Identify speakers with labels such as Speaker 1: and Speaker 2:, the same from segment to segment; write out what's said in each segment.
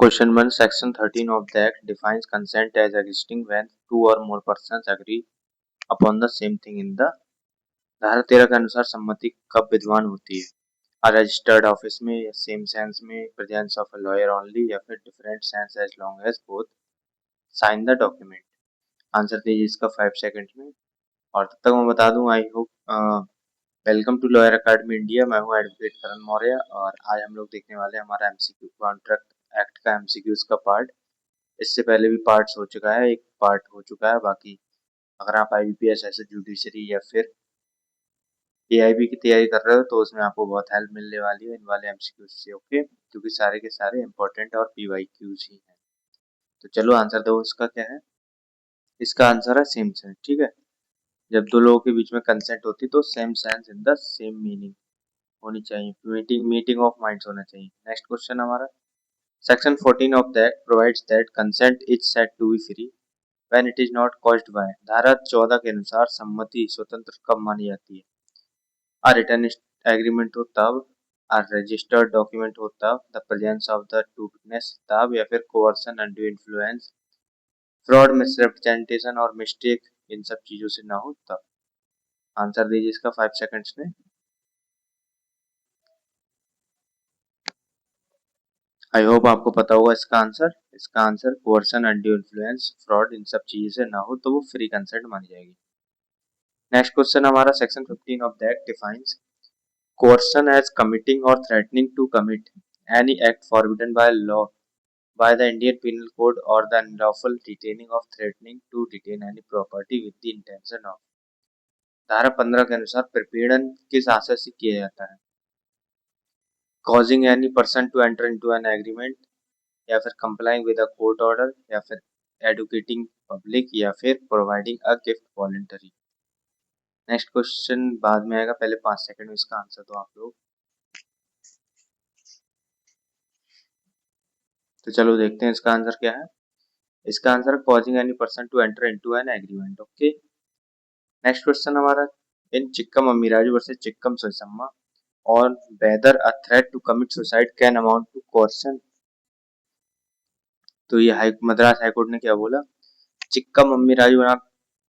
Speaker 1: Question 1. Section 13 of the Act defines consent as existing when two or more persons agree upon the same thing in the धारा 13 के अनुसार सम्मति कब विद्यमान होती है? रजिस्टर्ड ऑफिस में या सेम सेंस में, presence of a lawyer only या फिर different sense as long as both sign the document. Answer दीजिए इसका 5 सेकंड में। और तब तक मैं बता दूं, I hope welcome to Lawyer Academy India. मैं हूं एडवोकेट करण मौर्य और आज हम लोग देखने वाले हैं हमारा एमसीक्यू कॉन्ट्रैक्ट एक्ट का एमसीक्यूज का पार्ट। इससे पहले भी पार्ट्स हो चुका है, एक पार्ट हो चुका है। बाकी अगर आप आईबीपीएस ऐसे जुडिशरी या फिर एआईबी की तैयारी कर रहे हो तो उसमें आपको बहुत हेल्प मिलने वाली है इन वाले एमसीक्यूज से, ओके, क्योंकि सारे के सारे इंपॉर्टेंट और पीवाईक्यूज ही हैं। तो चलो आंसर दो, इसका क्या है? इसका आंसर है सेम सेंस। ठीक है, जब दो लोगों के बीच में कंसेंट होती तो same sense in the same meaning होनी चाहिए, मीटिंग ऑफ माइंड्स होना चाहिए। नेक्स्ट क्वेश्चन हमारा, section 14 of the act provides that consent is said to be free when it is not caused by. धारा 14 के अनुसार सम्मति स्वतंत्र कब मानी जाती है? रिटन एग्रीमेंट हो तब, रजिस्टर्ड डॉक्यूमेंट हो तब, the presence of the two witness तब, या फिर कोवर्सन, अनड्यू इन्फ्लुएंस, फ्रॉड, मिसरिप्रेजेंटेशन और मिस्टेक इन सब चीजों से ना हो तब। आंसर दीजिए इसका 5 सेकंड्स में। आई होप आपको पता होगा इसका आंसर। इसका answer coercion, undue influence, fraud इन सब चीजों से ना हो तो वो फ्री कंसेंट मानी जाएगी। नेक्स्ट क्वेश्चन हमारा, section 15 of the act defines coercion as committing or threatening to commit any act forbidden by law by the Indian Penal Code or the unlawful detaining of threatening to detain any property with the intention of। धारा 15 के अनुसार प्रपीड़न किस आशय से किया जाता है? causing any person to enter into an agreement, या फिर complying with a court order, या फिर educating public, या फिर providing a gift voluntary। Next question बाद में आएगा, पहले 5 सेकंड में इसका आंसर दो आप लोग। तो चलो देखते हैं इसका आंसर क्या है। इसका answer causing any person to enter into an agreement, okay. Next question हमारा, इन चिक्कम अमीराज वर्सेस चिक्कम सोयसम्मा और whether a threat to commit suicide can amount to coercion. तो ये मद्रास हाईकोर्ट ने क्या बोला? चिक्कम अमीराज बनाम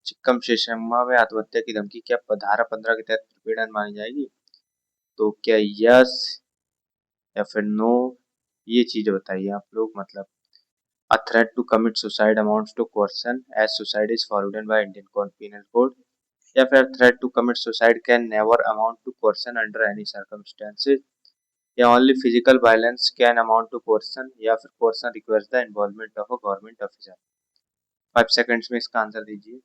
Speaker 1: चिक्कम सोयसम्मा में आत्महत्या की धमकी क्या धारा 15 के तहत प्रपीड़न मानी जाएगी? तो क्या यस या फिर नो, ये चीज बताइए आप लोग। मतलब a threat to commit suicide amounts to coercion as suicide is forbidden by Indian Penal Code, या फिर threat to commit suicide can never amount to coercion under any circumstances, या only physical violence can amount to coercion, या फिर coercion requires the involvement of a government officer। 5 seconds में इसका answer दीजिए।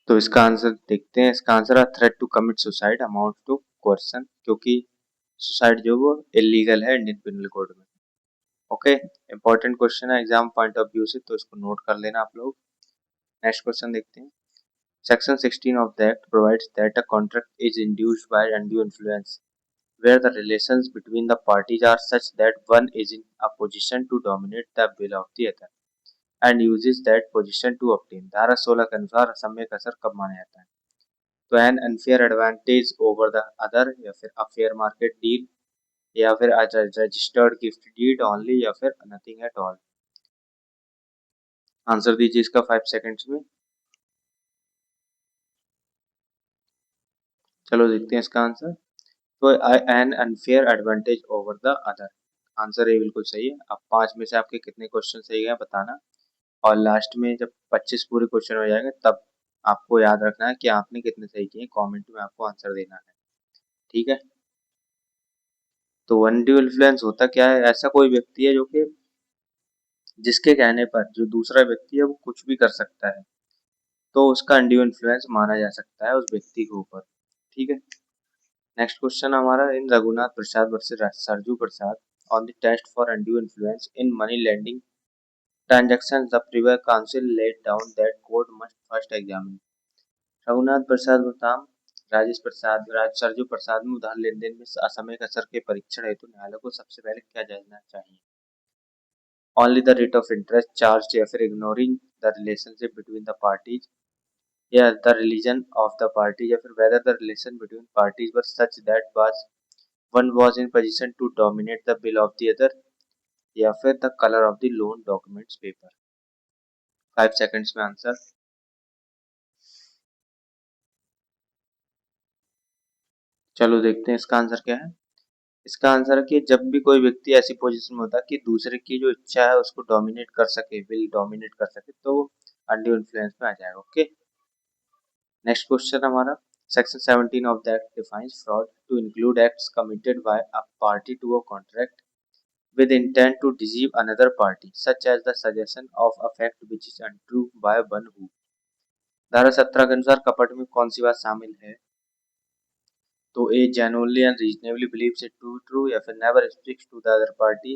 Speaker 1: तो इसका आंसर देखते हैं। इसका आंसर है threat to commit suicide amount to coercion, क्योंकि सुसाइड जो वो इलीगल है इंडियन पिनल कोड में, ओके। इंपॉर्टेंट क्वेश्चन है एग्जाम पॉइंट ऑफ व्यू से, तो इसको नोट कर लेना आप लोग। नेक्स्ट क्वेश्चन देखते हैं, section 16 of the act provides that a contract is induced by undue influence where the relations between the parties are such that one is in a position to dominate the will of the other and uses that position to obtain। धारा 16 के अनुसार सम्यक असर कब माना जाता है? तो an unfair advantage over the other, या फिर अ फेयर मार्केट डील, या फिर रजिस्टर्ड गिफ्ट डीड ओनली, या फिर नथिंग एट ऑल। आंसर दीजिए इसका 5 सेकंड्स में। चलो देखते हैं इसका आंसर। तो an unfair advantage over the other, answer ये बिल्कुल सही है। अब 5 में से आपके कितने क्वेश्चन सही गए बताना, और लास्ट में जब 25 पूरे क्वेश्चन हो जाएंगे तब आपको याद रखना है कि आपने कितने सही किए, कमेंट में आपको आंसर देना है, ठीक है। तो अनड्यू इन्फ्लुएंस होता क्या है? ऐसा कोई व्यक्ति है जो कि जिसके कहने पर जो दूसरा व्यक्ति है वो कुछ भी कर सकता है, तो उसका अनड्यू इन्फ्लुएंस माना जा सकता है उस व्यक्ति के ऊपर, ठीक है। नेक्स्ट क्वेश्चन हमारा, in Raghunath Prasad versus Sarju Prasad on the test for undue influence in money lending transactions, the Privy Council laid down that court must first examine। Raghunath Prasad बताम राजेश प्रसाद सरजू प्रसाद में उधार लेन देन में असामयिक असर के परीक्षण हेतु न्यायालय को सबसे पहले क्या जांचना चाहिए? Only the rate of interest charge, या फिर ignoring the relationship between the parties, या the religion of the party, या फिर whether the relation between parties were such that was one was in position to dominate the will of the other, या फिर the colour of the loan documents paper. 5 seconds में answer. चलो देखते हैं इसका answer क्या है। इसका आंसर है कि जब भी कोई व्यक्ति ऐसी पोजीशन में होता है कि दूसरे की जो इच्छा है उसको डोमिनेट कर सके, विल डोमिनेट कर सके, तो वो अनड्यू इन्फ्लुएंस में आ जाएगा। ओके, नेक्स्ट क्वेश्चन हमारा, section 17 of the act defines fraud to include acts committed by a party to a contract with intent to deceive another party, such as the suggestion of a fact which is untrue by one who। धारा 17 के अनुसार कपट में कौन सी बात शामिल है? तो A genuinely and reasonably believes it to be true, या फिर never speaks to the other party,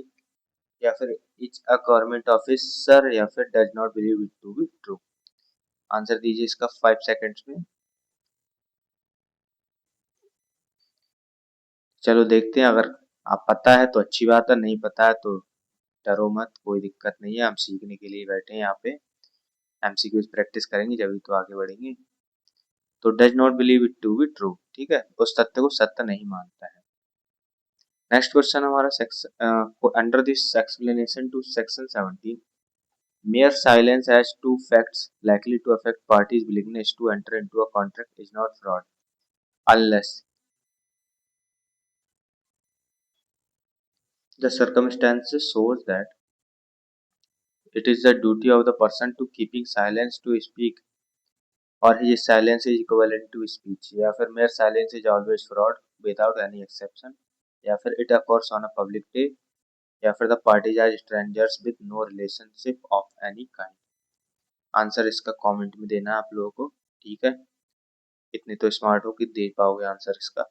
Speaker 1: या फिर इट्स अ गवर्नमेंट ऑफिसर, या फिर does not believe it to be true. Answer दीजिए इसका 5 सेकंड्स में। चलो देखते हैं, अगर आप पता है तो अच्छी बात है, नहीं पता है तो डरो मत, कोई दिक्कत नहीं है, हम सीखने के लिए बैठे हैं यहाँ पे। एमसीक्यूज प्रैक्टिस करेंगे जब तो आगे बढ़ेंगे। तो does not believe it to be true, ठीक है, उस तथ्य को सत्य नहीं मानता है। नेक्स्ट क्वेश्चन हमारा section under this explanation to section 17, mere silence as to facts likely to affect parties' willingness to enter into a contract is not fraud unless the circumstances shows that it is the duty of the person to keeping silence to speak or his silence is equivalent to speech, या फिर mere silence is always fraud without any exception, या फिर it occurs on a public day, या फिर the parties are strangers with no relationship of any kind। Answer इसका comment में देना है आप लोगों को, ठीक है, इतने तो स्मार्ट हो कि दे पाओगे आंसर इसका,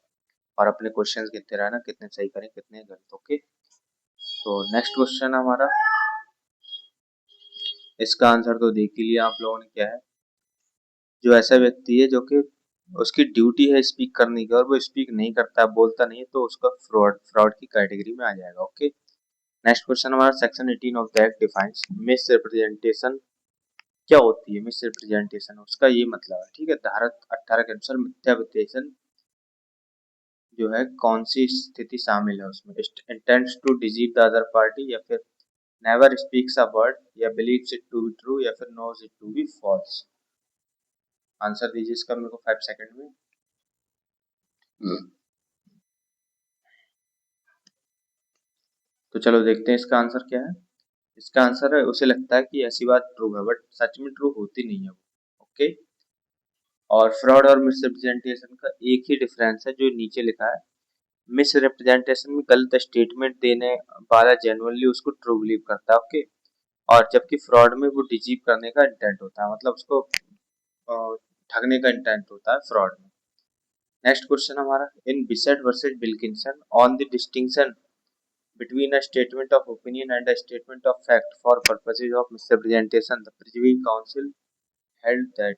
Speaker 1: और अपने क्वेश्चंस गिनते रहना कितने सही करें कितने गलत। ओके, तो नेक्स्ट क्वेश्चन हमारा, इसका आंसर तो देख ही लिया आप लोगों ने क्या है। जो ऐसा व्यक्ति है जो कि उसकी ड्यूटी है स्पीक करने की और वो स्पीक नहीं करता, बोलता नहीं है, तो उसका फ्रॉड फ्रॉड की कैटेगरी में आ जाएगा। ओके, नेक्स्ट क्वेश्चन हमारा, section 18 of the act defines miss representation. क्या होती है मिस रिप्रेजेंटेशन? उसका ये मतलब है, ठीक है, धारा 18 के अनुसार मिथ्या वित्तेषण जो है कौन सी स्थिति शामिल है उसमें? Intents to deceive the other party, या फिर नेवर स्पीक्स अ वर्ड, या believes it to be true, या फिर knows it to be false. Answer दीजिए इसका मेरे को 5 सेकंड में। तो चलो देखते हैं इसका आंसर क्या है। इसका आंसर है, उसे लगता है कि ऐसी बात ट्रू है बट सच में ट्रू होती नहीं है वो। ओके, और फ्रॉड और मिसरिप्रेजेंटेशन का एक ही डिफरेंस है जो नीचे लिखा है। मिस रिप्रेजेंटेशन में गलत स्टेटमेंट देने वाला जेन्युइनली उसको ट्रू बिलीव करता है। ओके, और जबकि फ्रॉड में वो डिसीव करने का इंटेंट होता है, मतलब उसको ठगने का इंटेंट होता है फ्रॉड में। नेक्स्ट क्वेश्चन हमारा, in Bisset versus Wilkinson on the distinction between a statement of opinion and a statement of fact for purposes of misrepresentation, the Privy Council held that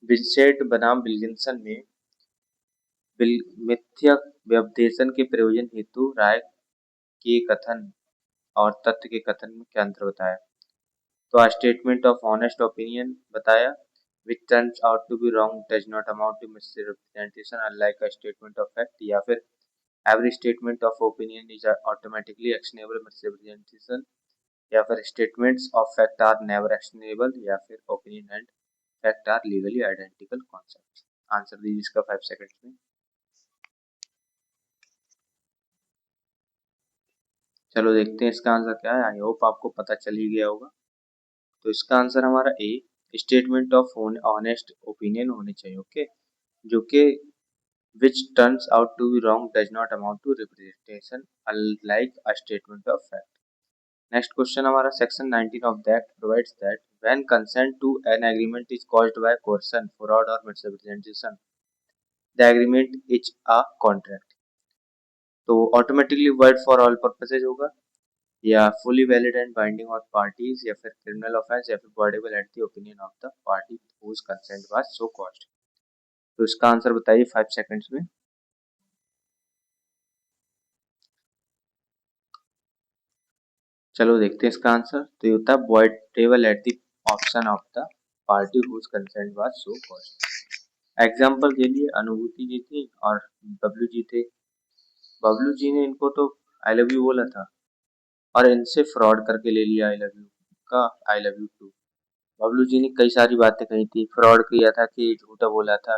Speaker 1: Vincent बनाम विल्किंसन में मिथ्या व्यपदेशन के प्रयोजन हेतु राय के कथन और तथ्य के कथन में क्या अंतर बताया? तो स्टेटमेंट ऑफ ऑनेस्ट ओपिनियन बताया which turns out to be wrong does not amount to misrepresentation unlike a statement of fact, या फिर every statement of opinion is automatically actionable misrepresentation, या फिर statements of fact are never actionable, या फिर opinion and fact are legally identical concepts। Answer दीजिए इसका 5 seconds में। चलो देखते हैं इसका आंसर क्या है, आई होप आपको पता चल ही गया होगा। तो इसका आंसर हमारा ए, स्टेटमेंट ऑफ ऑनेस्ट ओपिनियन होनी चाहिए। ओके, जो कि which turns out to be wrong does not amount to representation unlike a statement of fact। Next question हमारा, section 19 of the act provides that when consent to an agreement is caused by coercion, fraud और misrepresentation the agreement is a contract. तो automatically void for all purposes होगा, या fully valid and binding on parties, या फिर criminal offence, या फिर voidable at the opinion of the party whose consent was so caused. तो इसका answer बताइए 5 सेकंड्स में। चलो देखते हैं इसका आंसर, तो ये होता है voidable at the option of the party whose consent was so caused. Example के लिए अनुभूति जी थी और बबलू जी थे। बबलू जी ने इनको तो आई लव यू बोला था और इनसे फ्रॉड करके ले लिया आई लव यू का I love you too. Bablu ji ने कई सारी बातें कही थी, फ्रॉड किया था कि झूठा बोला था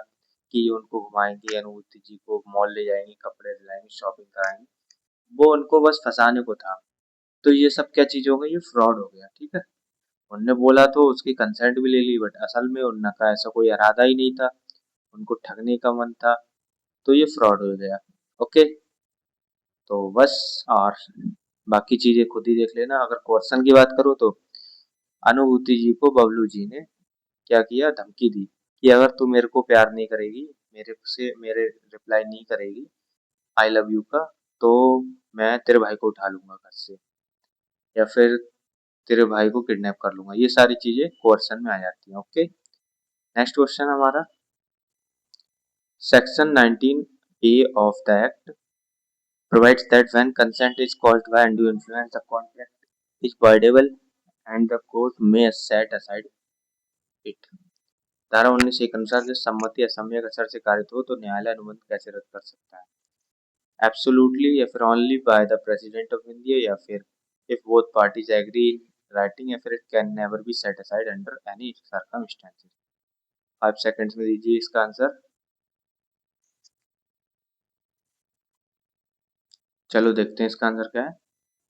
Speaker 1: कि उनको घुमाएंगे, अनुभूति जी को मॉल ले जाएंगे, कपड़े दिलाएंगे, शॉपिंग कराएंगे, वो उनको बस फंसाने को था। तो ये सब क्या चीज हो गई, ये फ्रॉड हो गया। ठीक है, उनने बोला तो उसकी कंसेंट भी ले ली, बट असल में उनका ऐसा कोई इरादा ही नहीं था, उनको ठगने का मन था, तो ये फ्रॉड हो गया। ओके, तो बस, और बाकी चीजें खुद ही देख लेना। अगर क्वेश्चन की बात करूँ तो अनुभूति जी को बबलू जी ने क्या किया, धमकी दी कि अगर तू मेरे को प्यार नहीं करेगी, मेरे रिप्लाई नहीं करेगी आई लव यू का, तो मैं तेरे भाई को उठा लूंगा घर से, या फिर तेरे भाई को किडनैप कर लूंगा। ये सारी चीजें क्वेश्चन में आ जाती हैं। ओके, नेक्स्ट क्वेश्चन हमारा section 19A of the act provides that when consent is caused by undue influence, the contract is voidable and the court may set aside it. धारा 19 के अनुसार जब सम्मति असम्यक असर से कारित हो तो न्यायालय अनुबंध कैसे रद्द कर सकता है? एब्सोल्युटली, या फिर only by the president of India, या फिर if both parties agree in writing, या फिर it can never be set aside under any circumstances. 5 seconds में दीजिए इसका आंसर। चलो देखते हैं इसका आंसर क्या है।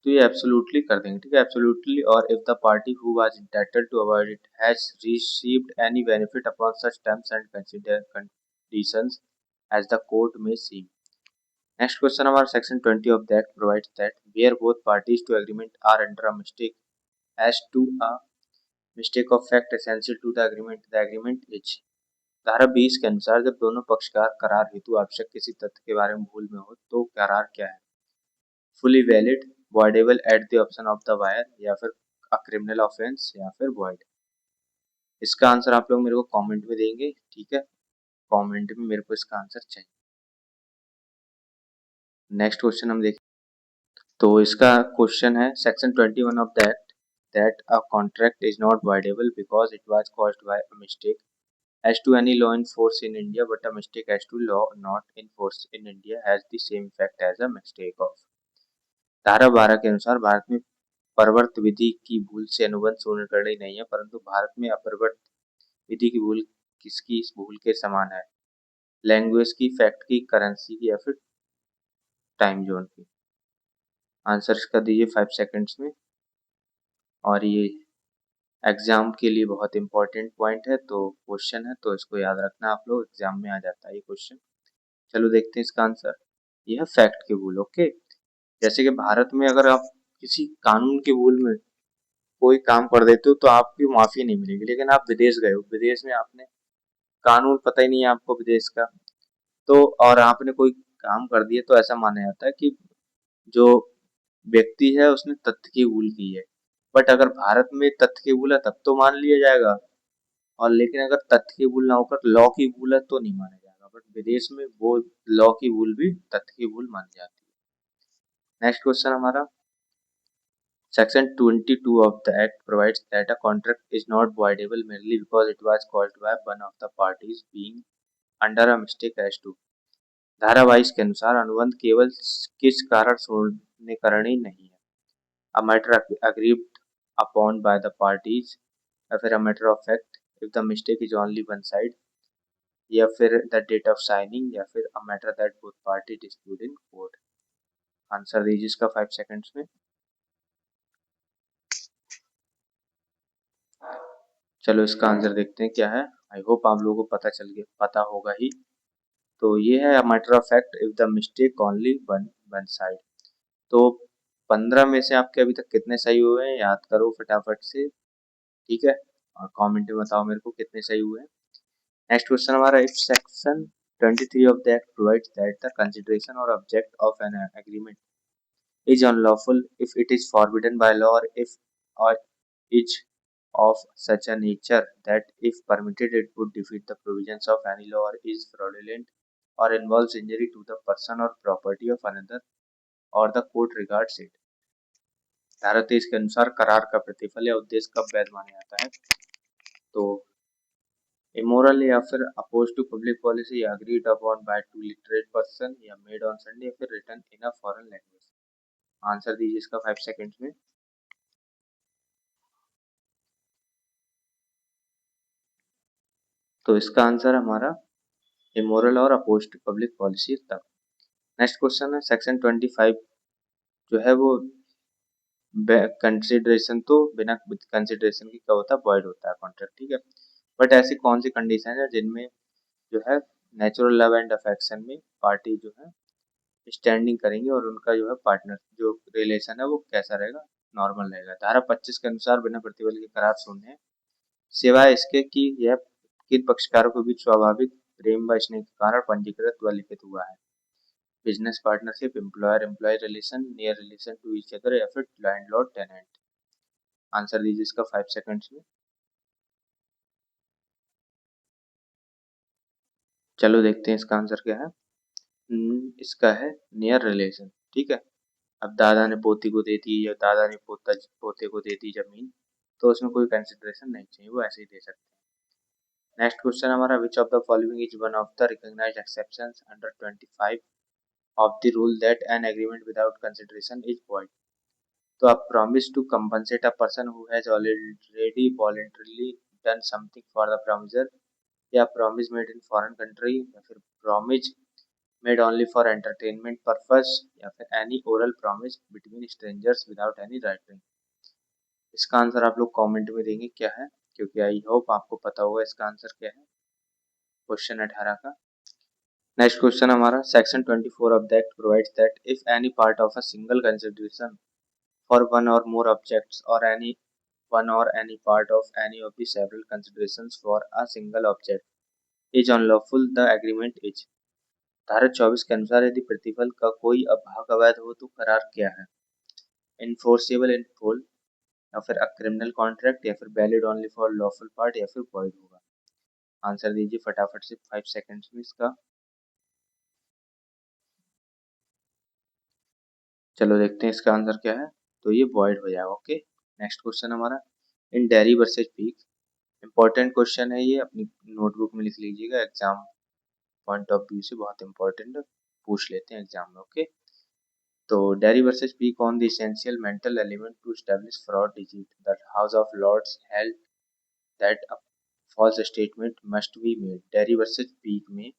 Speaker 1: तो ये एब्सोल्युटली कर देंगे। ठीक है, एब्सोल्युटली, और if the party who was entitled to avoid it has received any benefit upon such terms and conditions as the court में सी। नेक्स्ट क्वेश्चन हमारा section 20 of the act provides that where both parties to agreement are under a mistake as to a mistake of fact essential to the agreement is. धारा 20 के अनुसार जब दोनों पक्षकार करार हेतु आवश्यक किसी तथ्य के बारे में भूल में हो तो करार क्या है? Fully valid, voidable at the option of the wire, या फिर अ क्रिमिनल ऑफेंस, या फिर void। इसका आंसर आप लोग मेरे को कमेंट में देंगे। ठीक है, कमेंट में मेरे को इसका आंसर चाहिए। नेक्स्ट क्वेश्चन हम देखें, तो इसका क्वेश्चन है section 21 of the act that a contract is not voidable because it was caused by a mistake as to any law in force in India, but a mistake as to law not in force in India has the same effect as a mistake of। धारा 12 के अनुसार भारत में परवर्त विधि की भूल से अनुबंध शून्यकरण नहीं है, परंतु भारत में अपरवर्त विधि की भूल किसकी इस भूल के समान है? लैंग्वेज की, फैक्ट की, करेंसी की, या फिर टाइम जोन की? आंसर इसका दीजिए 5 सेकंड्स में। और ये एग्जाम के लिए बहुत इंपॉर्टेंट पॉइंट है, तो क्वेश्चन है, तो इसको याद रखना आप लोग, एग्जाम में आ जाता है ये क्वेश्चन। चलो देखते हैं इसका आंसर। यह है फैक्ट की भूल। ओके, जैसे कि भारत में अगर आप किसी कानून की भूल में कोई काम कर देते हो तो आपकी माफी नहीं मिलेगी, लेकिन आप विदेश गए हो, विदेश में आपने कानून पता ही नहीं है आपको विदेश का, तो और आपने कोई काम कर दिया तो ऐसा माना जाता है कि जो व्यक्ति है उसने तथ्य की भूल की है। बट अगर भारत में तथ्य की भूल है तब तो मान लिया जाएगा, और लेकिन अगर तथ्य की भूल ना होकर लॉ की भूल है तो नहीं माना जाएगा। बट विदेश में वो लॉ की भूल भी तथ्य की भूल मानी जाती है। नेक्स्ट क्वेश्चन हमारा Section 22 of the Act provides that a contract is not voidable merely because it was caused by one of the parties being under a mistake as to। धारा 22 के अनुसार अनुबंध केवल किस कारण शून्यकरणीय नहीं है? A matter agreed upon by the parties, या फिर a matter of fact if the mistake is only one side, या फिर the date of signing, या फिर a matter that both parties dispute in court। Answer दीजिए इसका 5 seconds में। चलो इसका आंसर देखते हैं क्या है। आई होप आप लोगों को पता होगा ही। तो ये है matter of fact if the mistake only one side. तो 15 में से आपके अभी तक कितने सही हुए हैं याद करो फटाफट से। ठीक है, और कमेंट में बताओ मेरे को कितने सही हुए हैं। नेक्स्ट क्वेश्चन हमारा if section 23 of the act provides that the consideration और object of an agreement is unlawful if it is forbidden by law or is of such a nature that if permitted it would defeat the provisions of any law or is fraudulent or involves injury to the person or property of another or the court regards it। धारा 23 के अनुसार करार का प्रतिफल या उद्देश्य कब वैध माना जाता है? तो इमोरल या फिर opposed to public policy, agreed upon by two literate person, या मेड ऑन संडे, या फिर written in a foreign language. Answer दीजिए इसका 5 सेकंड्स में। तो इसका आंसर हमारा इमोरल और अपोज टू पब्लिक पॉलिसी तब। नेक्स्ट क्वेश्चन है सेक्शन 25 जो है वो कंसिडरेशन, तो बिना कंसिडरेशन की क्या होता है, वॉइड होता है कॉन्ट्रैक्ट, ठीक है। बट ऐसी कौन सी कंडीशन है जिनमें जो है नेचुरल लव एंड अफेक्शन में पार्टी जो है स्टैंडिंग करेंगे और उनका जो है पार्टनर जो रिलेशन है वो कैसा रहेगा, नॉर्मल रहेगा। धारा 25 के अनुसार बिना प्रतिबल के करार शून्य है, सिवाय इसके कि यह किन पक्षकारों के बीच स्वाभाविक प्रेम व स्नेह के कारण पंजीकृत व लिखित हुआ है। Business partnership, employer employ relation, near relation to each other, या फिर लैंडलॉर्ड टेनेंट। आंसर दीजिए इसका 5 सेकंड्स में। चलो देखते हैं इसका आंसर क्या है। इसका है नियर रिलेशन, ठीक है। अब दादा ने पोती को दे दी या दादा ने पोते को दे दी जमीन, तो उसमें कोई कंसिडरेशन नहीं चाहिए, वो ऐसे ही दे सकते हैं। नेक्स्ट क्वेश्चन हमारा, which of the following is one of the recognised exceptions under 25 of the rule that an agreement without consideration is void। तो आप promise to compensate a person who has already voluntarily done something for the promiser, या promise made in foreign country, या फिर promise made only for entertainment purpose, या फिर any oral promise between strangers without any writing। इसका answer आप लोग comment में देंगे क्या है, क्योंकि आई होप आपको पता होगा इसका आंसर क्या है क्वेश्चन 18 का। नेक्स्ट क्वेश्चन हमारा, section 24 of the act provides that if any part of a single consideration for one or more objects, or any one or any part of any of the several considerations for a single object is unlawful, the agreement is। धारा 24 के अनुसार यदि प्रतिफल का कोई भाग अवैध हो तो करार क्या है, इनफोर्सेबल इन फुल, या फिर अ क्रिमिनल कॉन्ट्रैक्ट, या फिर valid only for lawful part, या फिर वॉइड होगा। आंसर दीजिए फटाफट से 5 सेकंड्स में इसका। चलो देखते हैं इसका आंसर क्या है, तो ये वॉइड हो जाएगा, ओके। नेक्स्ट क्वेश्चन हमारा, in Derry versus Peek, important question है ये, अपनी नोटबुक में लिख लीजिएगा, एग्जाम पॉइंट ऑफ व्यू से बहुत इंपॉर्टेंट पूछ लेते हैं एग्जाम में, ओके। तो Derry versus Peek on the essential mental element to establish fraud deceit, the House of Lords held that a false statement must be made. Derry versus Peek में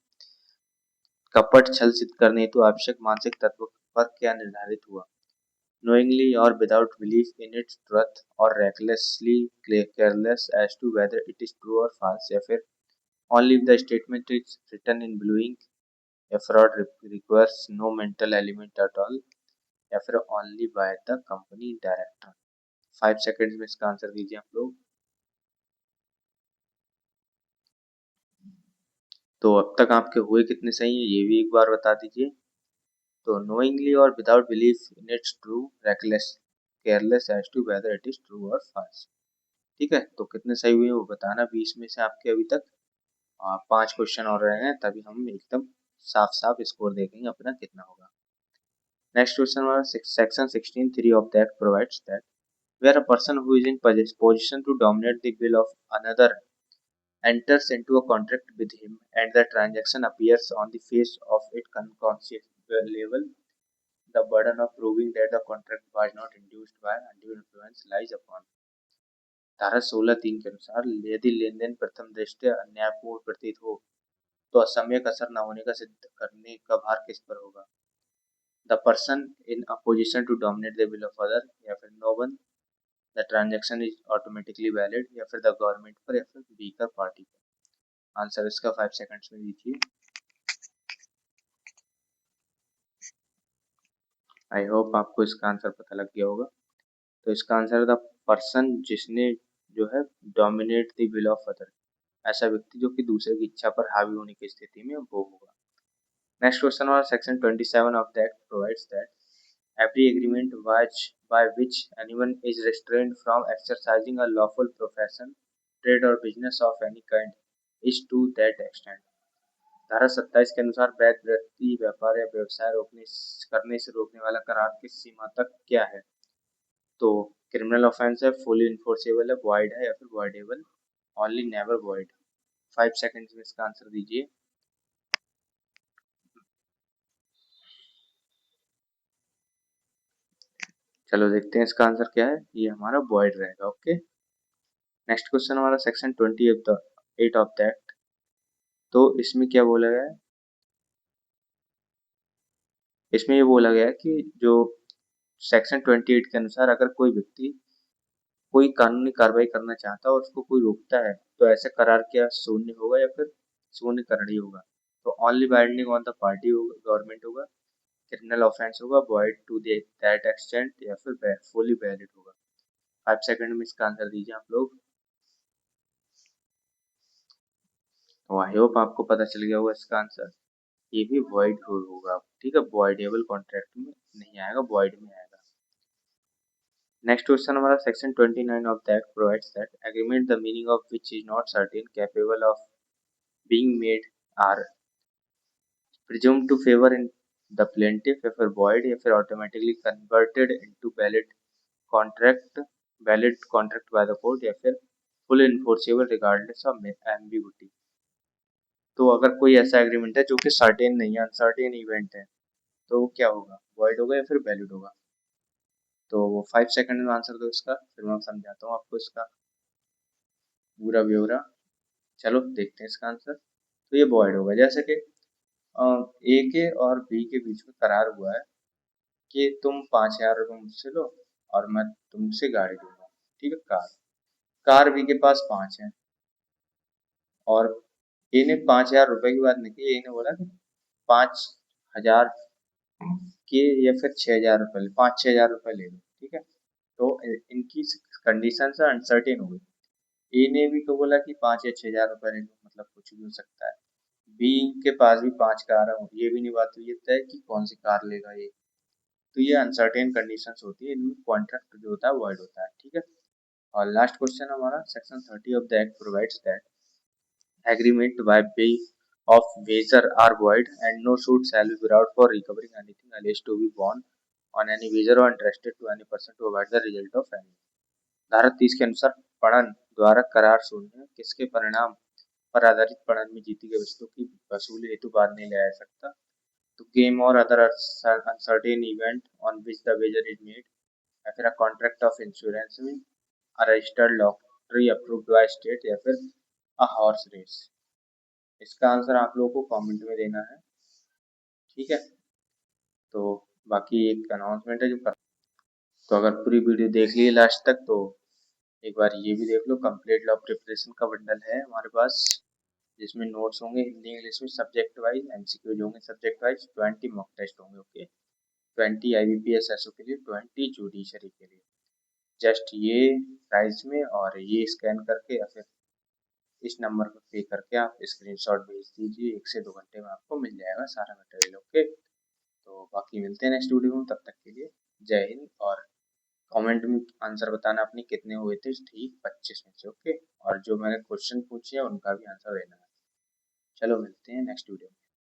Speaker 1: कपट छल सिद्ध करने हेतु आवश्यक मानसिक तत्व पर क्या निर्धारित हुआ, knowingly or without belief in its truth, or recklessly careless as to whether it is true or false, या फिर only if the statement is written in blue ink, या fraud requires no mental element at all, या फिर only by the company director। 5 seconds में इसका answer दीजिए आप लोग। तो अब तक आपके हुए कितने सही है ये भी एक बार बता दीजिए। तो knowingly or without belief in its true, reckless, careless as to whether it is true or false। ठीक है, तो कितने सही हुए वो बताना। 20 में से आपके अभी तक 5 क्वेश्चन और रहे हैं, तभी हम एकदम साफ साफ स्कोर देखेंगे अपना कितना होगा। नेक्स्ट क्वेश्चन हमारा, section 16(3) of the act provides that where a person who is in position to dominate the will of another enters into a contract with him and the transaction appears on the face of it conceivable, the burden of proving that the contract was not induced by undue influence lies upon। धारा 16(3) के अनुसार यदि लेन then प्रथम दृष्टया अन्यायपूर्ण प्रतीत हो तो असम्यक असर न होने का सिद्ध करने का भार किस पर होगा, the person in a position to dominate the will of other, या फिर no one, the transaction is automatically valid, या फिर द गवर्नमेंट पर, या फिर वीकर पार्टी पर। आंसर इसका 5 सेकंड्स में दीजिए। आई होप आपको इसका आंसर पता लग गया होगा। तो इसका आंसर द पर्सन जिसने जो है dominate the will of other, ऐसा व्यक्ति जो कि दूसरे की इच्छा पर हावी होने की स्थिति में वो होगा। नेक्स्ट क्वेश्चन और section 27 of the act provides that every agreement by which anyone is restrained from exercising a lawful profession, trade or business of any kind is to that extent। धारा 27 के अनुसार वैध वृत्ति, व्यापार या व्यवसाय करने से रोकने वाला करार किस सीमा तक क्या है, तो क्रिमिनल ऑफेंस है, फुली इन्फोर्सेबल है, वॉइड है, या फिर voidable, only never void. 5 seconds में इसका आंसर दीजिए। चलो देखते हैं इसका आंसर क्या है। ये हमारा void रहेगा। ओके, नेक्स्ट क्वेश्चन हमारा सेक्शन 28 ऑफ दैट। तो इसमें क्या बोला गया है, इसमें ये बोला गया है कि जो सेक्शन 28 के अनुसार अगर कोई व्यक्ति कोई कानूनी कार्रवाई करना चाहता है और उसको कोई रोकता है तो ऐसे करार क्या शून्य होगा या फिर शून्य करणी होगा। तो only binding on the party होगा, गवर्नमेंट होगा, क्रिमिनल ऑफेंस होगा, वॉइड टू दैट एक्सटेंट, या फिर फुली वैलिड होगा। 5 सेकंड में इसका आंसर दीजिए आप लोग। तो आई होप आपको पता चल गया होगा इसका आंसर। ये भी वॉइड होगा। ठीक है, वॉइडेबल कॉन्ट्रैक्ट में नहीं आएगा, वॉइड में आएगा। नेक्स्ट क्वेश्चन हमारा section 29 of the act provides that agreement the meaning of which is not certain capable of being made are presumed to favor in the plaintiff या फिर void या फिर automatically converted into valid contract by the court या फिर full enforceable regardless of ambiguity। तो अगर कोई ऐसा एग्रीमेंट है जो कि सर्टेन नहीं है, अनसर्टेन इवेंट है, तो वो क्या होगा, void होगा या फिर वैलिड होगा। तो वो 5 सेकंड में आंसर दो इसका, फिर मैं समझाता हूँ आपको इसका पूरा ब्यौरा। चलो देखते हैं इसका आंसर। तो ये void होगा। जैसे कि ए के और बी के बीच में करार हुआ है कि तुम 5,000 रुपये मुझसे लो और मैं तुमसे गाड़ी दूंगा। ठीक है, कार कार बी के पास 5 है और ए ने 5,000 रुपये की बात नहीं की। ए ने बोला कि 5,000 के या फिर 6,000 रुपये, 5-6 हजार रुपये ले लो। ठीक है, तो इनकी कंडीशन अनसर्टेन हो गई। ए ने भी तो बोला कि 5 या 6 हजार रुपये ले लो, मतलब कुछ भी हो सकता है। बी के पास भी 5 कार है, ये भी नहीं बात हुई है तय कि कौन सी कार लेगा ये। तो ये अनसर्टेन कंडीशंस होती है, इनमें कॉन्ट्रैक्ट जो होता है वॉइड होता है। ठीक है, और लास्ट क्वेश्चन हमारा section 30 of the act provides that agreement by way of wager are void and no suit shall be brought for recovering anything alleged to be borne on any wager or entrusted to any person to avoid the result of any। धारा 30 के अनुसार पणन द्वारा करार शून्य किसके परिणाम पर आधारित पणन में जीती गई वस्तु की वसूली हेतु बाद नहीं लाया जा सकता। तो गेम और other uncertain event on which the wager is made या फिर कॉन्ट्रैक्ट ऑफ इंश्योरेंस में, registered lottery approved by state या फिर हॉर्स रेस। इसका आंसर आप लोगों को कमेंट में देना है। ठीक है, तो बाकी एक अनाउंसमेंट है जो कर, तो अगर पूरी वीडियो देख लिए लास्ट तक तो एक बार ये भी देख लो। कंप्लीट लॉ प्रिपरेशन का बंडल है हमारे पास, जिसमें नोट्स होंगे हिंदी इंग्लिश में सब्जेक्ट वाइज, एमसीक्यूज होंगे सब्जेक्ट वाइज, 20 मॉक टेस्ट होंगे। ओके, 20 आईबीपीएस एसओ के लिए, 20 जुडिशरी के लिए। जस्ट ये प्राइस में और ये स्कैन करके या फिर इस नंबर पर पे करके आप स्क्रीनशॉट भेज दीजिए। 1 से 2 घंटे में आपको मिल जाएगा सारा मटेरियल। ओके, तो बाकी मिलते हैं नेक्स्ट वीडियो में, तब तक के लिए जय हिंद। और कमेंट में आंसर बताना अपने कितने हुए थे ठीक 25 में से। ओके, और जो मैंने क्वेश्चन पूछे हैं उनका भी आंसर देना है। चलो मिलते हैं नेक्स्ट वीडियो में।